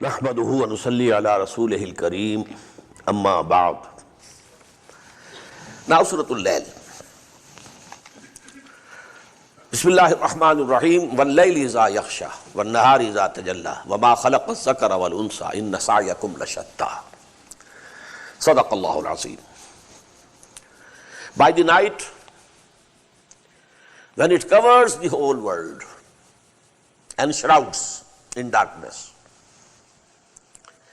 नहमदुहु व नुसल्ली अला रसूलिहिल करीम अम्मा बाद। Now Suratul Layl. Bismillahir Rahmanir Rahim. Wal layli iza yakhsha wan nahari iza tajalla wa ma khalaqa az-zakara wal unsa inna sa'yakum lashatta. Sadaqallahu al-azim. By the night, when it covers the whole world and shrouds in darkness,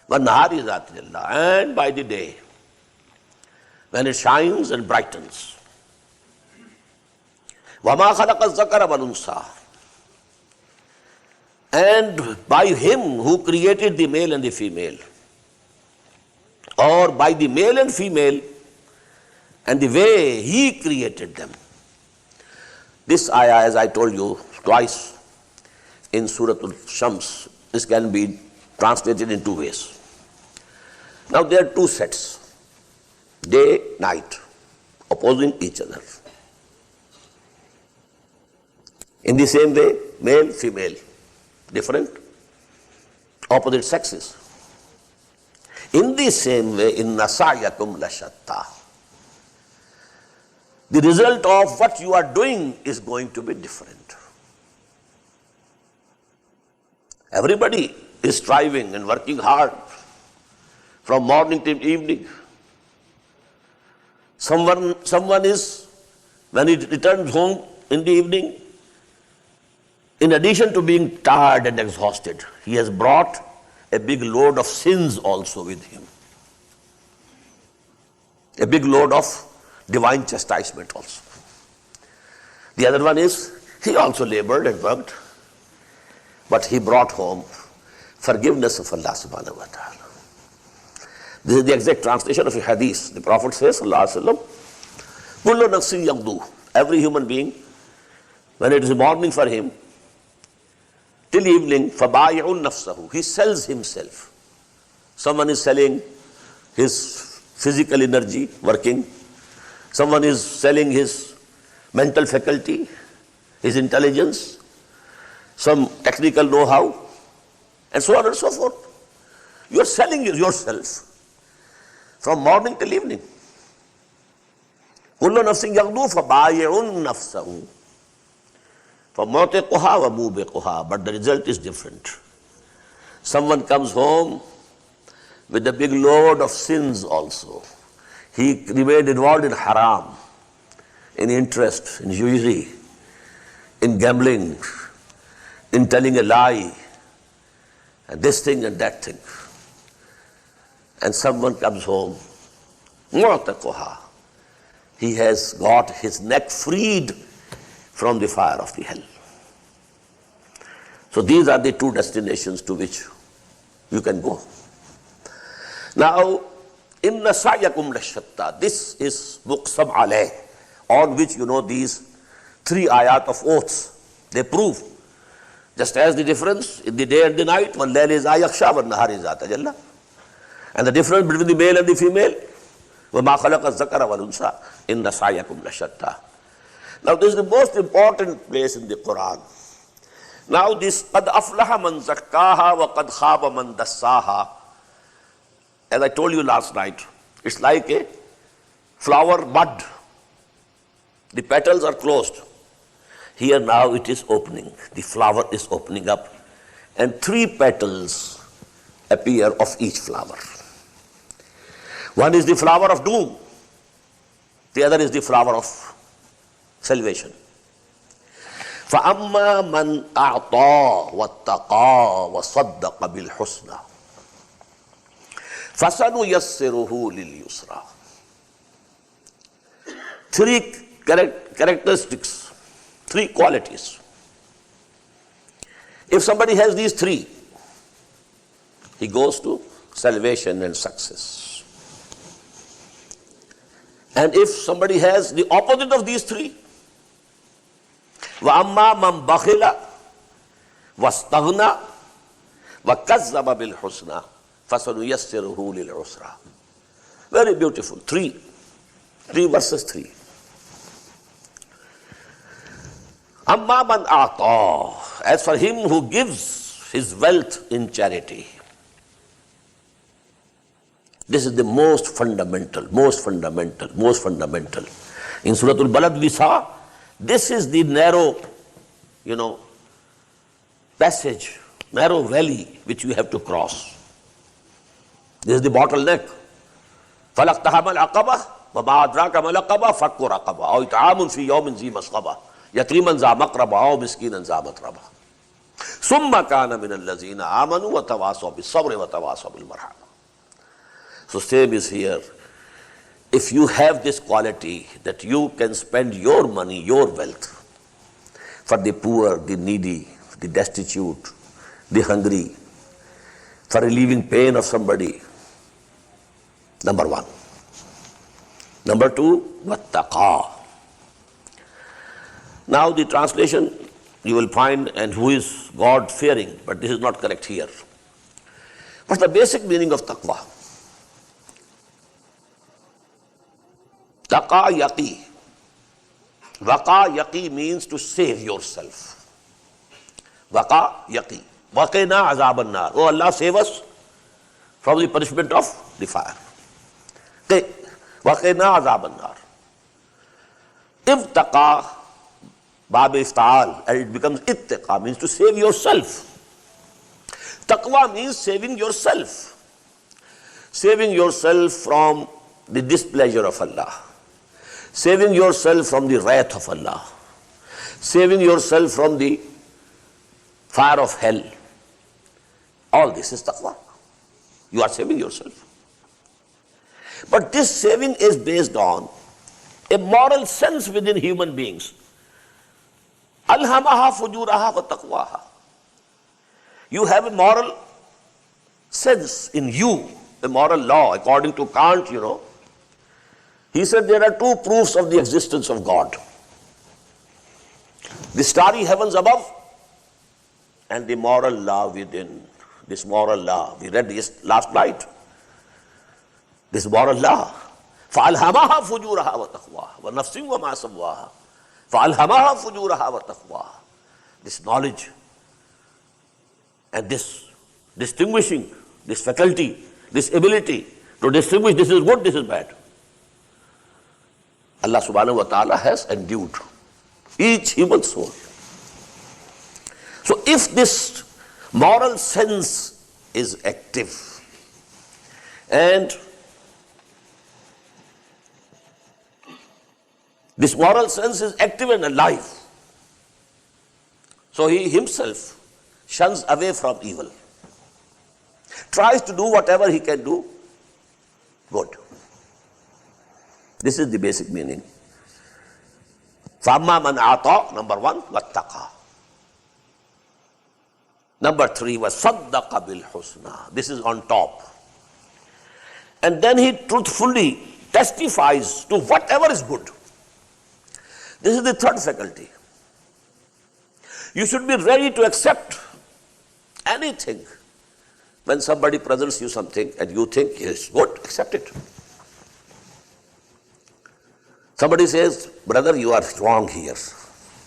وَالنَّهَارِ ذَاتِ اللَّهِ, and by the day, when it shines and brightens. وَمَا خَلَقَ الذَّكَرَ وَالْأُنْثَى, and by him who created the male and the female, or by the male and female, and the way he created them. This ayah, as I told you twice in Suratul Shams, this can be translated in two ways. Now there are two sets, day, night, opposing each other. In the same way, male, female, different, opposite sexes. In the same way, inna sa'yakum lashatta. The result of what you are doing is going to be different. Everybody is striving and working hard from morning till evening. Someone is, when he returns home in the evening, in addition to being tired and exhausted, he has brought a big load of sins also with him. A big load of divine chastisement also. The other one is, he also labored and worked, but he brought home forgiveness of Allah subhanahu wa ta'ala. This is the exact translation of a hadith. The Prophet says, sallallahu alaihi wasallam, kullu nafsin yaghdu, every human being, when it is morning for him, till evening, fabayi'un nafsahu, he sells himself. Someone is selling his physical energy, working. Someone is selling his mental faculty, his intelligence, some technical know-how, and so on and so forth. You are selling yourself from morning till evening. Kullu nafsin yaghdu fabayi'un nafsahu famu'tiquha wa mubiquha, but the result is different. Someone comes home with a big load of sins also. He remained involved in haram, in interest, in usury, in gambling, in telling a lie, and this thing and that thing. And someone comes home, mu'taquha, he has got his neck freed from the fire of the hell. So these are the two destinations to which you can go. Now, inna sa'yakum lashatta, this is muqsam alayh, on which these three ayat of oaths, they prove. Just as the difference in the day and the night, wal layli iza yakhsha wan nahari iza tajalla, and the difference between the male and the female, wa ma khalaqa az-zakara wal unsa inna sa'yakum lashatta. Now this is the most important place in the Quran. Now this qad aflaha man zakkaha wa qad khaba man dassaha, as I told you last night, it's like a flower bud. The petals are closed. Here now it is opening. The flower is opening up, and three petals appear of each flower. One is the flower of doom. The other is the flower of salvation. فَأَمَّا مَنْ أَعْطَى وَاتَّقَى وَصَدَّقَ بِالْحُسْنَى فَسَنُيَسِّرُهُ لِلْيُسْرَى. Three characteristics, three qualities. If somebody has these three, he goes to salvation and success. And if somebody has the opposite of these three, وَأَمَّا مَنْ بَخِلَ وَاسْتَغْنَى وَكَذَّبَ بِالْحُسْنَى فَسَنُيَسِّرُهُ لِلْعُسْرَى. Very beautiful. Three verses 3. Amma man a'ta, as for him who gives his wealth in charity, This is the most fundamental. In Surah Al-Balad we saw, this is the narrow, passage, narrow valley which we have to cross. This is the bottleneck. فَلَقْتَحَمَ الْعَقَبَةِ وَمَا أَدْرَاكَ مَا الْعَقَبَةُ فَكُّ رَقَبَةٍ أَوْ إِطْعَامٌ فِي يَوْمٍ ذِي مَسْغَبَةٍ يَتِيمًا ذَا مَقْرَبَةٍ أَوْ مِسْكِينًا ذَا مَتْرَبَةٍ ثُمَّ كَانَ مِنَ الَّذِينَ آمَنُوا وَتَوَاصَوْا بِالصَّبْرِ وَتَوَاصَوْا بِالْمَرْحَمَةِ. So same is here. If you have this quality that you can spend your money, your wealth for the poor, the needy, the destitute, the hungry, for relieving pain of somebody, number one. Number two, wattaqa. Now the translation you will find, and who is God fearing, but this is not correct here. What's the basic meaning of taqwa? Taqa yaqi. Waqa yaqi means to save yourself. Waqa yaqi. Waqina azab an-nar. Oh Allah, save us from the punishment of the fire. Waqina azab an-nar. Ibtaqa, bab ifta'al, and it becomes ittaqa, means to save yourself. Taqwa means saving yourself. Saving yourself from the displeasure of Allah. Saving yourself from the wrath of Allah. Saving yourself from the fire of hell. All this is taqwa. You are saving yourself. But this saving is based on a moral sense within human beings. Alhamaha fujuraha wa taqwaha. You have a moral sense in you, a moral law. According to Kant, he said there are two proofs of the existence of God. The starry heavens above and the moral law within. This moral law, we read this last night. This moral law. فَأَلْهَمَهَا فُجُورَهَا وَتَقْوَاهَا وَنَفْسٍ وَمَا سَوَّاهَا فَأَلْهَمَهَا فُجُورَهَا وَتَقْوَاهَا. This knowledge and this distinguishing, this faculty, this ability to distinguish this is good, this is bad, Allah subhanahu wa ta'ala has endued each human soul. So if this moral sense is active and this moral sense is active and alive, so he himself shuns away from evil, tries to do whatever he can do good. This is the basic meaning. فَأَمَّا مَنْ أَعْطَى, number one, وَاتَّقَى. Number three was وَصَدَّقَ بِالْحُسْنَى. This is on top. And then he truthfully testifies to whatever is good. This is the third faculty. You should be ready to accept anything. When somebody presents you something and you think it's good, accept it. Somebody says, brother, you are wrong here.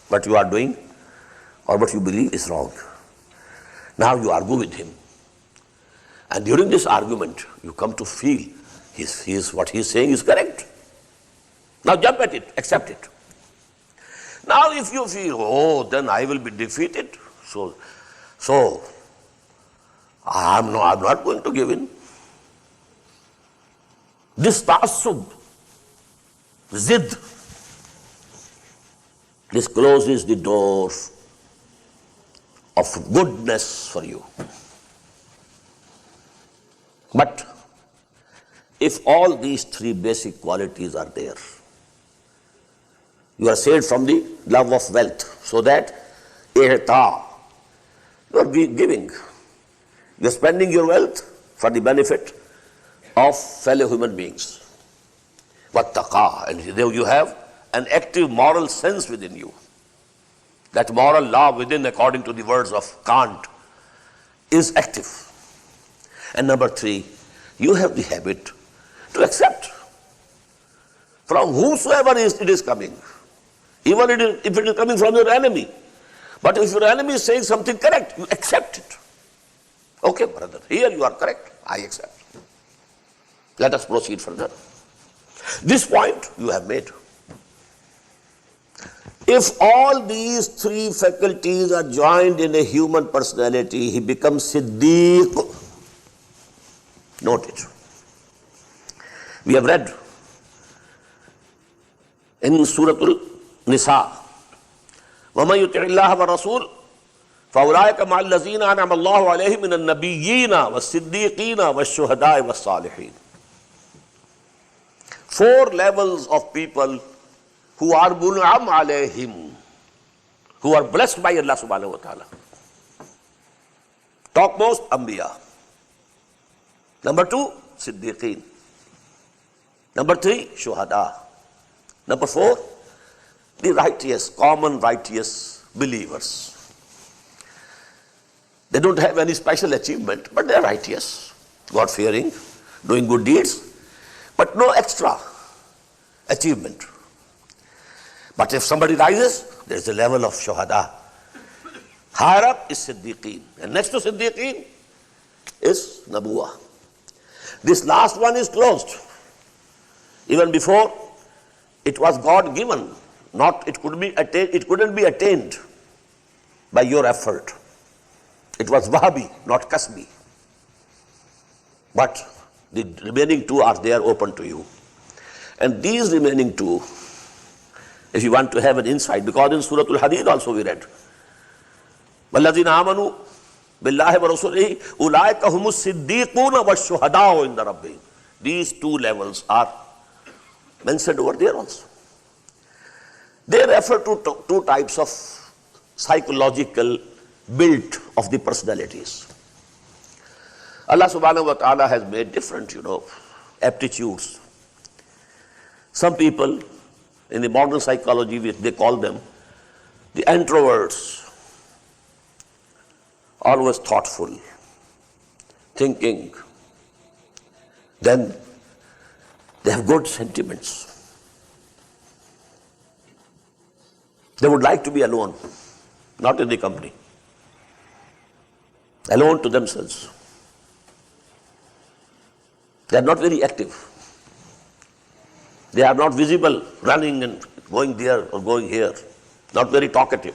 What you are doing or what you believe is wrong. Now you argue with him. And during this argument, you come to feel what he is saying is correct. Now jump at it, accept it. Now if you feel, then I will be defeated, so I'm not going to give in. This ta'assub, zid, this closes the door of goodness for you. But if all these three basic qualities are there, you are saved from the love of wealth, so that ihta, you are giving. You are spending your wealth for the benefit of fellow human beings. Wattaqa, and there you have an active moral sense within you. That moral law within, according to the words of Kant, is active. And number three, you have the habit to accept from whomsoever it is coming, even if it is coming from your enemy. But if your enemy is saying something correct, you accept it. Okay, brother, here you are correct, I accept. Let us proceed further. This point you have made. If all these three faculties are joined in a human personality, he becomes Siddiq. Note it. We have read in Surah Al-Nisa, وَمَن يُطِعِ اللَّهَ وَالرَّسُولَ فَأُولَٰئِكَ مَعَ الَّذِينَ أَنْعَمَ اللَّهُ عَلَيْهِم مِّنَ النَّبِيِّينَ وَالصِّدِّيقِينَ وَالشُّهَدَاءِ وَالصَّالِحِينَ. 4 levels of people who are mun'am alayhim, who are blessed by Allah subhanahu wa ta'ala. Topmost, Anbiya. Number 2, Siddiqeen. Number 3, Shuhada. Number 4, the righteous, common righteous believers. They don't have any special achievement, but they are righteous, God-fearing, doing good deeds, but no extra achievement. But if somebody rises, there is a level of Shuhada. Higher up is Siddiqeen. And next to Siddiqeen is Nabuwa. This last one is closed. Even before, it was God-given. It couldn't be attained by your effort. It was Wahabi, not Kasbi. But the remaining 2 are there open to you. And these remaining 2, if you want to have an insight, because in Surah Al-Hadid also we read, وَالَّذِينَ آمَنُوا بِاللَّهِ وَرَسُولِهِ أُولَٰئِكَ هُمُ الصِّدِّيقُونَ وَالشُّهَدَاءُ عِندَ رَبِّهِمْ. These 2 levels are mentioned over there also. They refer to 2 types of psychological build of the personalities. Allah subhanahu wa ta'ala has made different, aptitudes. Some people in the modern psychology, which they call them the introverts, always thoughtful, thinking. Then they have good sentiments. They would like to be alone, not in the company. Alone to themselves. They are not very active. They are not visible, running and going there or going here. Not very talkative.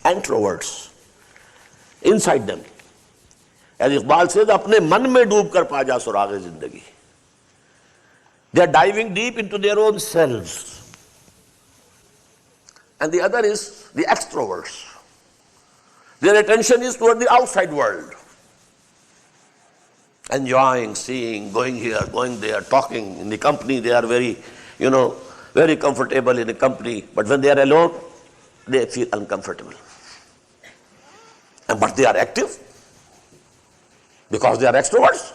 Introverts. Inside them. As Iqbal says, apne man mein doob kar pa ja suraghe zindagi. They are diving deep into their own selves. And the other is the extroverts. Their attention is toward the outside world. Enjoying, seeing, going here, going there, talking. In the company, they are very, very comfortable in the company. But when they are alone, they feel uncomfortable. But they are active because they are extroverts.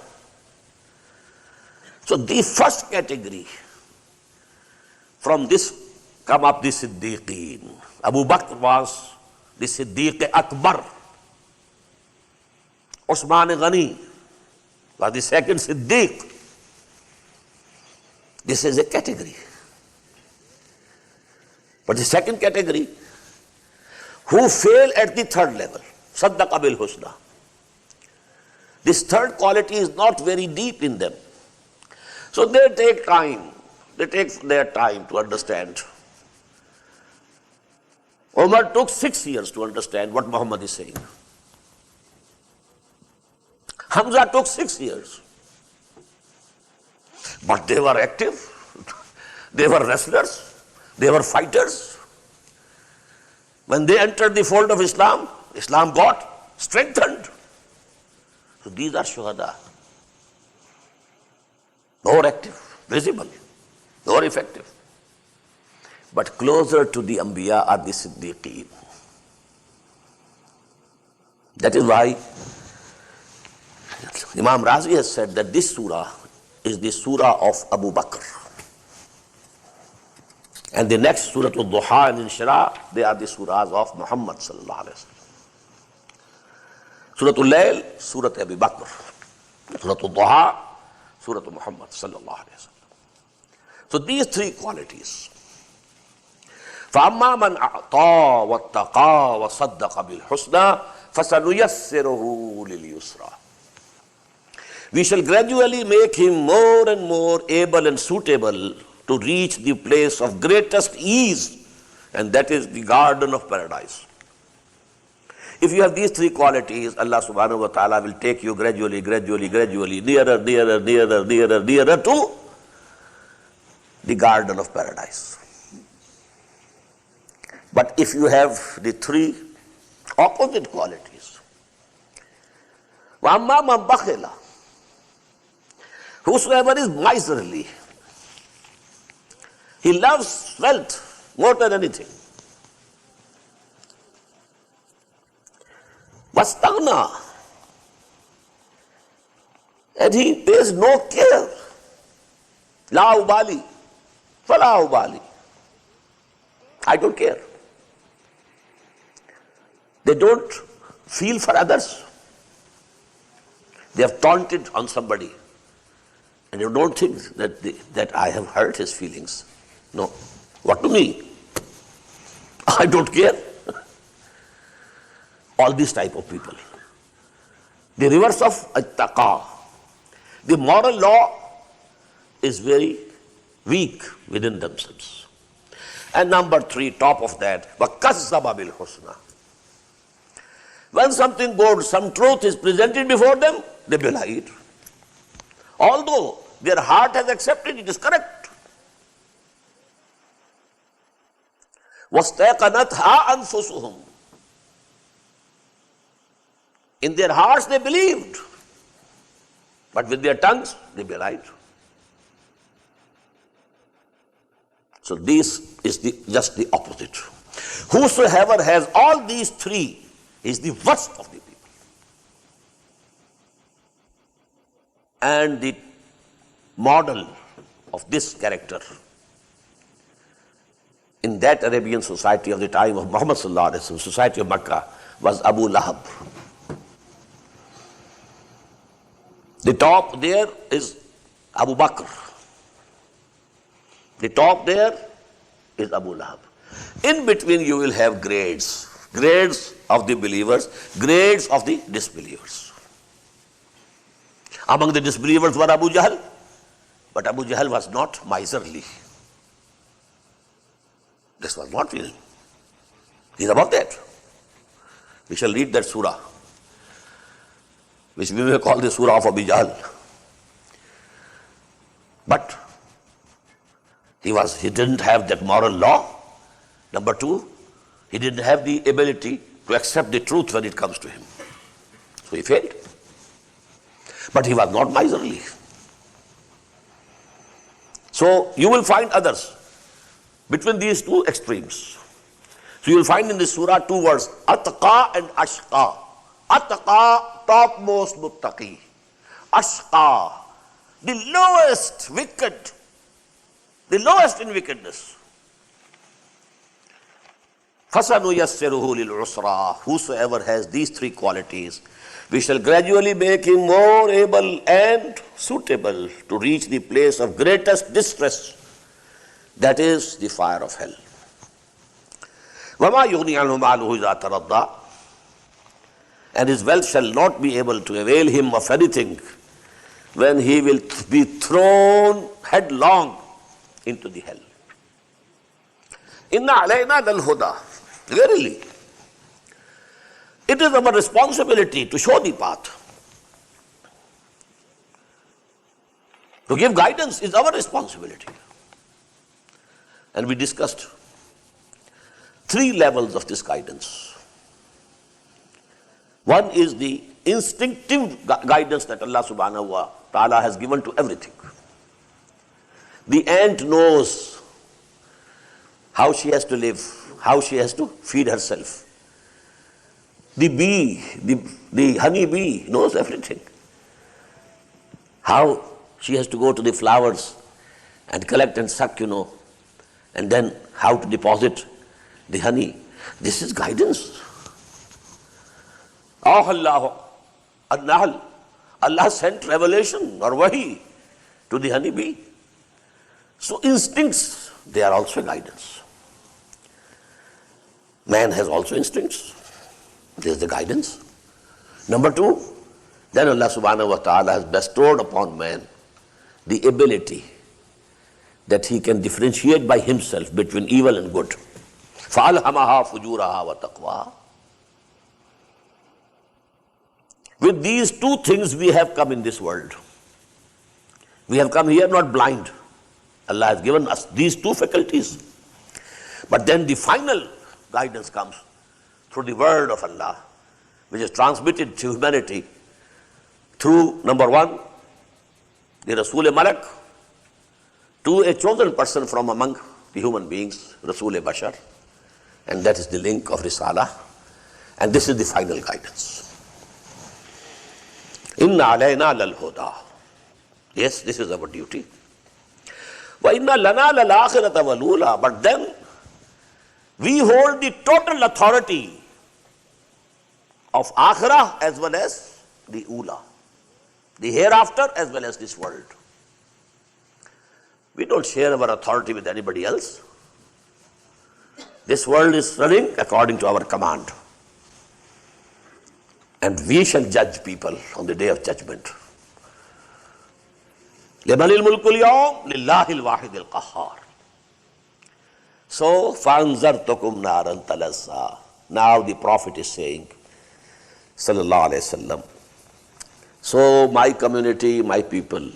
So the first category, from this come up the Siddiqeen. Abu Bakr was the Siddiq Akbar. Usman Ghani was the second Siddiq. This is a category. But the second category, who fail at the third level, Saddaqa bil Husna. This third quality is not very deep in them. So they take time. They take their time to understand. Umar took 6 years to understand what Muhammad is saying. Hamza took 6 years. But they were active. They were wrestlers. They were fighters. When they entered the fold of Islam, Islam got strengthened. So these are Shuhada. More active, visible, more effective. But closer to the Anbiya are the Siddiqeen. That is why Imam Razi has said that this surah is the surah of Abu Bakr. And the next surah Al-Duha and Inshira, they are the surahs of Muhammad sallallahu alaihi wasallam. Surah Al-Layl, Surah Abu Bakr. Surah Al-Duha, Surah Muhammad sallallahu alaihi wasallam. So these 3 qualities. فَأَمَّا مَنْ أَعْطَى وَاتَّقَى وَصَدَّقَ بِالْحُسْنَى فَسَنُيَسِّرُهُ لِلْيُسْرَى. we shall gradually make him more and more able and suitable to reach the place of greatest ease, and that is the garden of paradise. If you have these three qualities, Allah subhanahu wa ta'ala will take you gradually, nearer to the garden of paradise. But if you have the three opposite qualities, وَأَمَّا مَنْ بَخِلَ, whosoever is miserly, he loves wealth more than anything. Vastaghna, and he pays no care. La ubali, fala ubali. I don't care. They don't feel for others. They have taunted on somebody, and you don't think that I have hurt his feelings. No. What to me? I don't care. All these type of people. The reverse of at-taqa. The moral law is very weak within themselves. And number three, top of that, وَكَذَّبَ بِالْحُسْنَى. When something good, some truth is presented before them, they belie it. Although their heart has accepted it is correct. وَاسْتَيْقَنَتْهَا أَنفُسُهُمْ. In their hearts they believed, but with their tongues they belied. So this is just the opposite. Whosoever has all these three is the worst of the people. And the model of this character in that Arabian society of the time of Muhammad sallallahu alaihi wasallam, society of Makkah, was Abu Lahab. The top there is Abu Bakr. The top there is Abu Lahab. In between you will have grades. Grades of the believers, grades of the disbelievers. Among the disbelievers were Abu Jahl, but Abu Jahl was not miserly. This was not real. He is above that. We shall read that surah, which we may call the surah of Abu Jahl. But he didn't have that moral law. Number two, he didn't have the ability to accept the truth when it comes to him. So he failed. But he was not miserly. So you will find others between these two extremes. So you will find in this surah two words, Atqa and Ashqa. Atqa, topmost muttaqi. Ashqa, the lowest wicked, the lowest in wickedness. فَسَنُيَسِّرُهُ لِلْعُسْرَى. Whosoever has these three qualities, we shall gradually make him more able and suitable to reach the place of greatest distress, that is the fire of hell. وَمَا يُغْنِي عَنْهُ مَالُهُ إِذَا تَرَضَّى. And his wealth shall not be able to avail him of anything when he will be thrown headlong into the hell. Inna alayna lal huda. Verily, it is our responsibility to show the path. To give guidance is our responsibility. And we discussed three levels of this guidance. One is the instinctive guidance that Allah subhanahu wa ta'ala has given to everything. The ant knows how she has to live, how she has to feed herself. The bee, the honey bee knows everything. How she has to go to the flowers and collect and suck, and then how to deposit the honey. This is guidance. Allah sent revelation or wahi to the honey bee. So instincts, they are also guidance. Man has also instincts. There is the guidance. Number two, Then Allah subhanahu wa ta'ala has bestowed upon man the ability that he can differentiate by himself between evil and good. فَأَلْهَمَهَا فُجُورَهَا وَتَقْوَاهَا. With these two things we have come in this world. We have come here not blind. Allah has given us these two faculties. But then the final guidance comes through the word of Allah, which is transmitted to humanity through, number one, the Rasul Malak, to a chosen person from among the human beings, Rasul Bashar, and that is the link of Risala, and this is the final guidance. Inna alayna lal huda. Yes, this is our duty. Wa inna lana lal akhirata wal ula. But then we hold the total authority of akhirah as well as the ula, the hereafter as well as this world. We don't share our authority with anybody else. This world is running according to our command. And we shall judge people on the day of judgment. لِمَنِ الْمُلْكُ الْيَوْمِ لِلَّهِ الْوَاحِدِ الْقَهَّارِ. So, فَأَنْزَرْتُكُمْ نَارًا تَلَظَّى. Now the Prophet is saying, sallallahu alayhi wasallam, so my community, my people,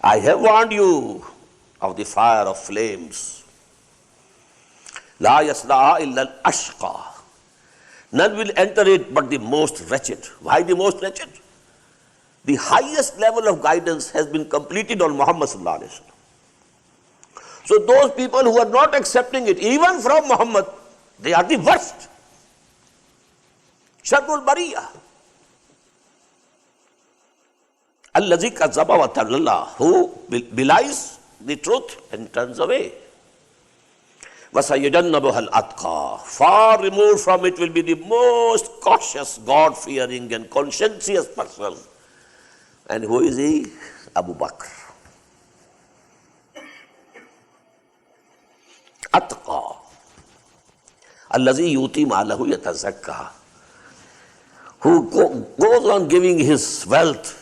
I have warned you of the fire of flames. لَا يَصْلَاهَا إِلَّا الْأَشْقَى. None will enter it but the most wretched. Why the most wretched? The highest level of guidance has been completed on Muhammad sallallahu alaihi wasallam. So those people who are not accepting it, even from Muhammad, they are the worst. Sharrul Bariya. Allazi kazzaba wa tawalla, who belies the truth and turns away. وَسَيَجَنَّبُهَا الْأَتْقَى. Far removed from it will be the most cautious, God-fearing and conscientious person. And who is he? Abu Bakr. Atqa. Allazi yuti malahu yatazakka. Who goes on giving his wealth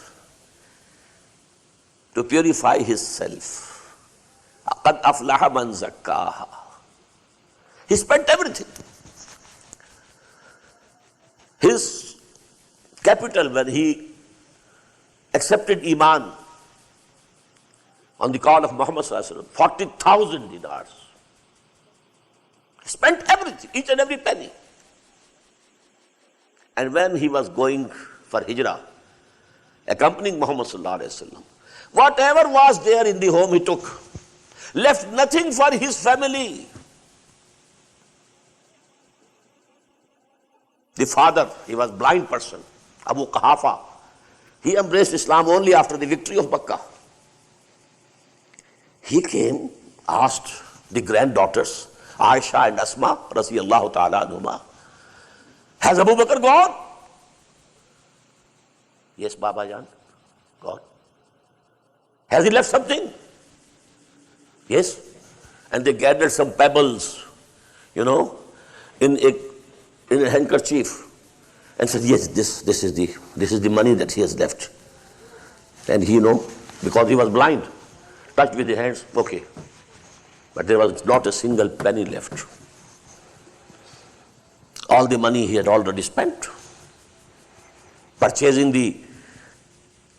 to purify his self. قَدْ أَفْلَحَ مَنْ زَكَّاهَا. He spent everything. His capital, when he accepted Iman on the call of Muhammad sallallahu alaihi wasallam, 40,000 dinars. He spent everything, each and every penny. And when he was going for Hijrah, accompanying Muhammad sallallahu alaihi wasallam, whatever was there in the home he took, left nothing for his family. The father, he was a blind person, Abu Quhafa. He embraced Islam only after the victory of Makkah. He came, asked the granddaughters, Aisha and Asma, radiyallahu ta'ala anhuma, has Abu Bakr gone? Yes, Baba Jan, gone. Has he left something? Yes. And they gathered some pebbles, in a handkerchief, and said, yes, this is the money that he has left. And he, because he was blind, touched with the hands, okay. But there was not a single penny left. All the money he had already spent, purchasing the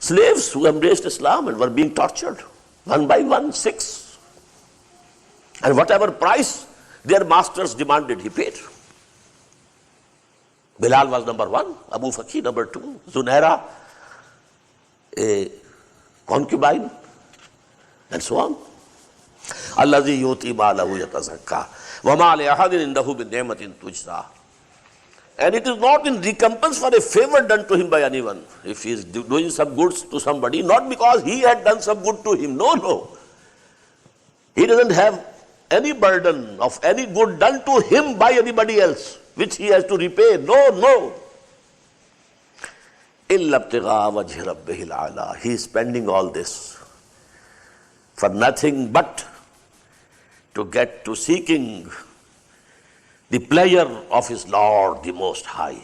slaves who embraced Islam and were being tortured, one by one, 6. And whatever price their masters demanded, he paid. Bilal was number 1, Abu Fakhi number 2, Zunaira, a concubine, and so on. Allazi yuti malahu yatazakka wa ma li ahadin indahu bi ni'matin tujza. And it is not in recompense for a favor done to him by anyone. If he is doing some goods to somebody, not because he had done some good to him, no. He doesn't have any burden of any good done to him by anybody else, which he has to repay. No. إِلَّا ابْتِغَاءَ وَجْهِ رَبِّهِ الْأَعْلَى. He is spending all this for nothing but to get to seeking the pleasure of his Lord, the Most High.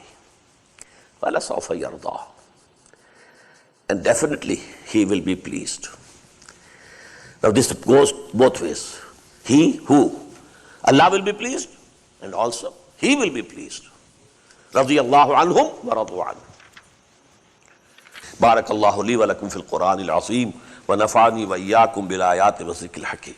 وَلَسَوْفَ يَرْضَى. and definitely He will be pleased. Now this goes both ways. He who? Allah will be pleased, and also He will be pleased. Radiyallahu anhum wa radu anhu. Barakallahu li wa lakum fil Qur'anil Azim wa nafa'ani wa iyyakum bil ayati wa zikril hakim.